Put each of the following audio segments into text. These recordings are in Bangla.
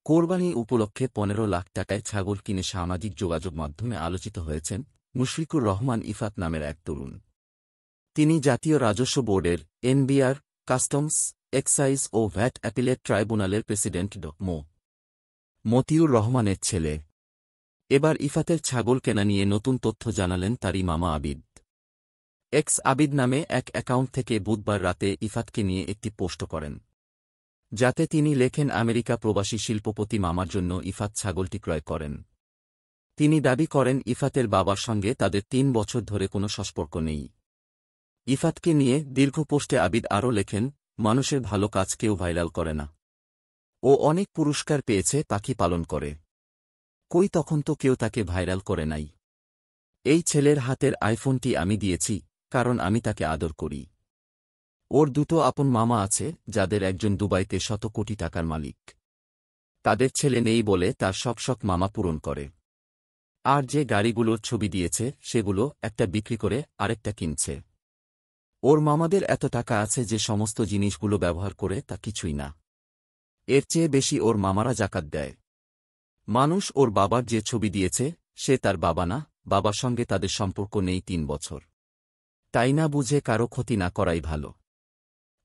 কোরবানি উপলক্ষে ১৫ লাখ টাকায় ছাগল কিনে সামাজিক যোগাযোগ মাধ্যমে আলোচিত হয়েছেন মুশফিকুর রহমান ইফাত নামের এক তরুণ। তিনি জাতীয় রাজস্ব বোর্ডের এনবিআর, কাস্টমস, এক্সাইজ ও ভ্যাট অ্যাপিলেট ট্রাইব্যুনালের প্রেসিডেন্ট মো. মতিউর রহমানের ছেলে। এবার ইফাতের ছাগল কেনা নিয়ে নতুন তথ্য জানালেন তারই মামা আবিদ। এক্স আবিদ নামে এক অ্যাকাউন্ট থেকে বুধবার রাতে ইফাতকে নিয়ে একটি পোস্ট করেন, যাতে তিনি লেখেন আমেরিকা প্রবাসী শিল্পপতি মামার জন্য ইফাত ছাগলটি ক্রয় করেন। তিনি দাবি করেন ইফাতের বাবার সঙ্গে তাদের ৩ বছর ধরে কোনো সম্পর্ক নেই। ইফাতকে নিয়ে দীর্ঘ পোস্টে আবিদ আরও লেখেন, মানুষের ভালো কাজ কেউ ভাইরাল করে না। ও অনেক পুরস্কার পেয়েছে, পাখি পালন করে। কই তখন তো কেউ তাকে ভাইরাল করে নাই। এই ছেলের হাতের আইফোনটি আমি দিয়েছি, কারণ আমি তাকে আদর করি। ওর দুটো আপন মামা আছে, যাদের একজন দুবাইতে শত কোটি টাকার মালিক। তাদের ছেলে নেই বলে তার সব শখ মামা পূরণ করে। আর যে গাড়িগুলোর ছবি দিয়েছে সেগুলো একটা বিক্রি করে আরেকটা কিনছে। ওর মামাদের এত টাকা আছে যে সমস্ত জিনিসগুলো ব্যবহার করে তা কিছুই না। এর চেয়ে বেশি ওর মামারা জাকাত দেয়। মানুষ ওর বাবার যে ছবি দিয়েছে সে তার বাবা না, বাবার সঙ্গে তাদের সম্পর্ক নেই ৩ বছর। তাই না বুঝে কারো ক্ষতি না করাই ভালো।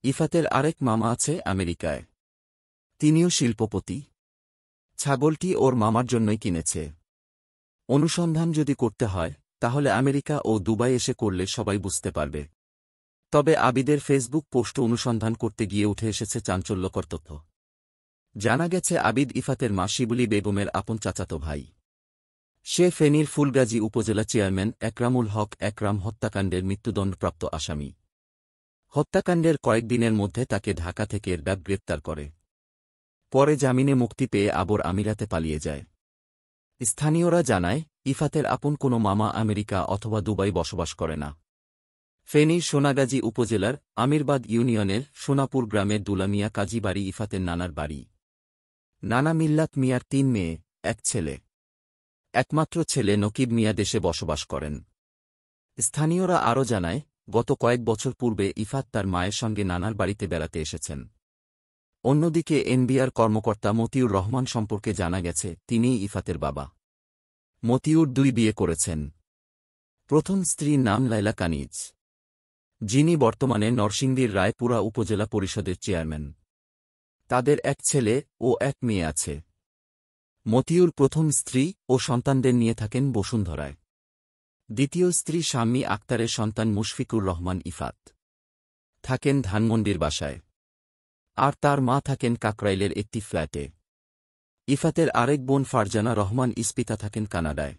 ইফাতের আরেক মামা আছে আমেরিকায়। তিনিও শিল্পপতি। ছাগলটি ওর মামার জন্যই কিনেছে। অনুসন্ধান যদি করতে হয় তাহলে আমেরিকা ও দুবাই এসে করলে সবাই বুঝতে পারবে। তবে আবিদের ফেসবুক পোস্ট অনুসন্ধান করতে গিয়ে উঠে এসেছে চাঞ্চল্যকর তথ্য। জানা গেছে আবিদ ইফাতের মা শিবুলী বেগমের আপন চাচাতো ভাই। সে ফেনীর ফুলগাজী উপজেলা চেয়ারম্যান একরামুল হক একরাম হত্যাকাণ্ডের মৃত্যুদণ্ডপ্রাপ্ত আসামি। হত্যাকাণ্ডের কয়েকদিনের মধ্যে তাকে ঢাকা থেকে র্যাব গ্রেপ্তার করে। পরে জামিনে মুক্তি পেয়ে আবর আমিরাতে পালিয়ে যায়। স্থানীয়রা জানায়, ইফাতের আপন কোনো মামা আমেরিকা অথবা দুবাই বসবাস করে না। ফেনীর সোনাগাজী উপজেলার আমিরবাদ ইউনিয়নের সোনাপুর গ্রামের দুলা মিয়া কাজী বাড়ি ইফাতের নানার বাড়ি। নানা মিল্লাত মিয়ার ৩ মেয়ে, ১ ছেলে। একমাত্র ছেলে নকিব মিয়া দেশে বসবাস করেন। স্থানীয়রা আরও জানায়, গত কয়েক বছর পূর্বে ইফাত তার মায়ের সঙ্গে নানার বাড়িতে বেড়াতে এসেছেন। অন্যদিকে এনবিআর কর্মকর্তা মতিউর রহমান সম্পর্কে জানা গেছে তিনিই ইফাতের বাবা। মতিউর ২ বিয়ে করেছেন। প্রথম স্ত্রীর নাম লাইলা কানিজ, যিনি বর্তমানে নরসিংদীর রায়পুরা উপজেলা পরিষদের চেয়ারম্যান। তাদের ১ ছেলে ও ১ মেয়ে আছে। মতিউর প্রথম স্ত্রী ও সন্তানদের নিয়ে থাকেন বসুন্ধরায়। দ্বিতীয় স্ত্রী শাম্মী আক্তারের সন্তান মুশফিকুর রহমান ইফাত থাকেন ধানমন্ডির বাসায়। আর তার মা থাকেন কাকরাইলের একটি ফ্ল্যাটে। ইফাতের আরেক বোন ফারজানা রহমান ইস্পিতা থাকেন কানাডায়।